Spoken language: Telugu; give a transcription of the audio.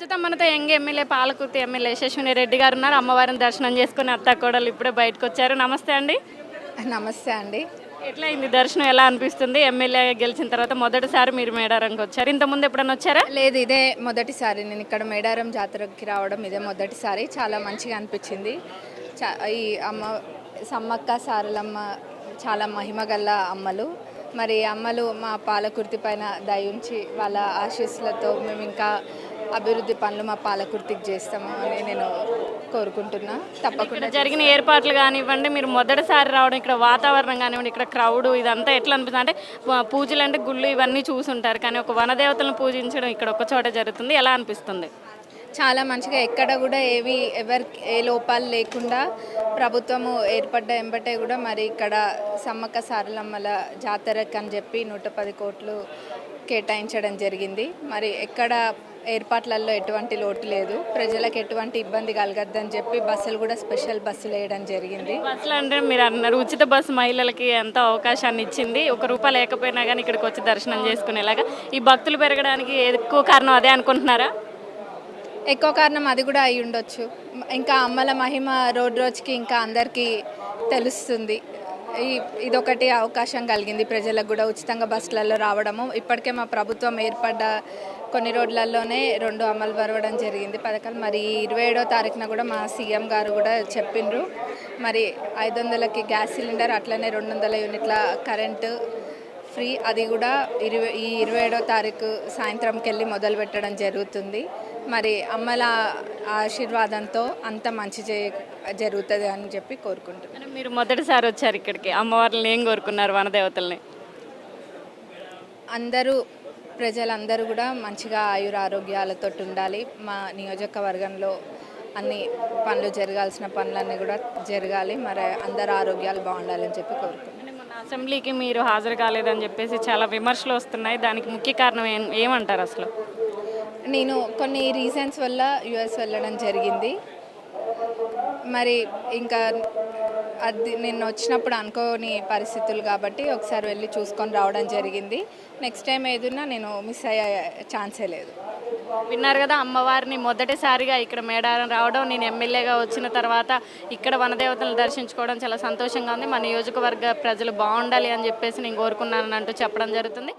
ప్రస్తుతం మనతో యంగ్ ఎమ్మెల్యే పాలకుర్తి ఎమ్మెల్యే యశస్విని రెడ్డి గారు ఉన్నారు. అమ్మవారిని దర్శనం చేసుకుని అత్తాకోడలు ఇప్పుడే బయటకు వచ్చారు. నమస్తే అండి. నమస్తే అండి. ఎట్లా అయింది దర్శనం? ఎలా అనిపిస్తుంది? ఎమ్మెల్యేగా గెలిచిన తర్వాత మొదటిసారి మీరు మేడారంకి వచ్చారు. ఇంతకుముందు ఎప్పుడన్నా వచ్చారా? లేదు, ఇదే మొదటిసారి నేను ఇక్కడ మేడారం జాతరకి రావడం. ఇదే మొదటిసారి. చాలా మంచిగా అనిపించింది. ఈ అమ్మ సమ్మక్క సారలమ్మ చాలా మహిమగల్ల అమ్మలు. మరి అమ్మలు మా పాలకుర్తి పైన దయ ఉంచి వాళ్ళ ఆశీస్సులతో మేము ఇంకా అభివృద్ధి పనులు మా పాలకుర్తికి చేస్తాము అని నేను కోరుకుంటున్నా. ఇక్కడ తప్పకుండా జరిగిన ఏర్పాట్లు కానివ్వండి, మీరు మొదటిసారి రావడం, ఇక్కడ వాతావరణం కానివ్వండి, ఇక్కడ క్రౌడ్ ఇదంతా ఎట్లా అనిపిస్తుంది? అంటే పూజలు అంటే గుళ్ళు ఇవన్నీ చూసుంటారు, కానీ ఒక వనదేవతలను పూజించడం ఇక్కడ ఒక చోట జరుగుతుంది. ఎలా అనిపిస్తుంది? చాలా మంచిగా ఎక్కడ కూడా ఎవరికి ఏ లోపాలు లేకుండా ప్రభుత్వము ఏర్పడ్డ ఎంబటే కూడా మరి ఇక్కడ సమ్మక్క సారలమ్మల జాతరకు అని చెప్పి 110 కోట్లు కేటాయించడం జరిగింది. మరి ఎక్కడ ఏర్పాట్లలో ఎటువంటి లోటు లేదు, ప్రజలకు ఎటువంటి ఇబ్బంది కలగద్దని చెప్పి బస్సులు కూడా స్పెషల్ బస్సులు వేయడం జరిగింది. బస్సులు అంటే మీరు అన్నారు ఉచిత బస్సు మహిళలకి ఎంతో అవకాశాన్ని ఇచ్చింది. ₹1 లేకపోయినా కానీ ఇక్కడికి వచ్చి దర్శనం చేసుకునేలాగా. ఈ భక్తులు పెరగడానికి ఎక్కువ కారణం అదే అనుకుంటున్నారా? ఎక్కువ కారణం అది కూడా అయి ఉండొచ్చు. ఇంకా అమ్మల మహిమ రోజు రోజుకి ఇంకా అందరికీ తెలుస్తుంది. ఇదొకటి అవకాశం కలిగింది ప్రజలకు కూడా ఉచితంగా బస్సులలో రావడము. ఇప్పటికే మా ప్రభుత్వం ఏర్పడ్డ కొన్ని రోజులలోనే 2 అమలు పరవడం జరిగింది పథకాలు. మరి 27వ తారీఖున కూడా మా సీఎం గారు కూడా చెప్పిండ్రు. మరి 500కి గ్యాస్ సిలిండర్, అట్లనే 200 యూనిట్ల కరెంటు ఫ్రీ. అది కూడా ఈ 27వ తారీఖు సాయంత్రంకి వెళ్ళి మొదలు పెట్టడం జరుగుతుంది. మరి అమ్మల ఆశీర్వాదంతో అంత మంచి జరుగుతుంది అని చెప్పి కోరుకుంటున్నాను. మీరు మొదటిసారి వచ్చారు ఇక్కడికి, అమ్మవారిని ఏం కోరుకున్నారు వనదేవతల్ని? అందరూ ప్రజలందరూ కూడా మంచిగా ఆయురారోగ్యాలతో ఉండాలి. మా నియోజకవర్గంలో అన్ని పనులు జరగాల్సిన పనులన్నీ కూడా జరగాలి. మరి అందరు ఆరోగ్యాలు బాగుండాలని చెప్పి కోరుకుంటున్నాను. మొన్న అసెంబ్లీకి మీరు హాజరు కాలేదని చెప్పేసి చాలా విమర్శలు వస్తున్నాయి. దానికి ముఖ్య కారణం ఏమంటారు అసలు? నేను కొన్ని రీజన్స్ వల్ల యుఎస్ వెళ్ళడం జరిగింది. మరి ఇంకా అది నేను వచ్చినప్పుడు అనుకోని పరిస్థితులు కాబట్టి ఒకసారి వెళ్ళి చూసుకొని రావడం జరిగింది. నెక్స్ట్ టైం ఏదైనా నేను మిస్ అయ్యే ఛాన్సే లేదు. విన్నారు కదా, అమ్మవారిని మొదటిసారిగా ఇక్కడ మేడారం రావడం, నేను ఎమ్మెల్యేగా వచ్చిన తర్వాత ఇక్కడ వనదేవతలను దర్శించుకోవడం చాలా సంతోషంగా ఉంది. మా నియోజకవర్గ ప్రజలు బాగుండాలి అని చెప్పేసి నేను కోరుకున్నాను అంటూ చెప్పడం జరుగుతుంది.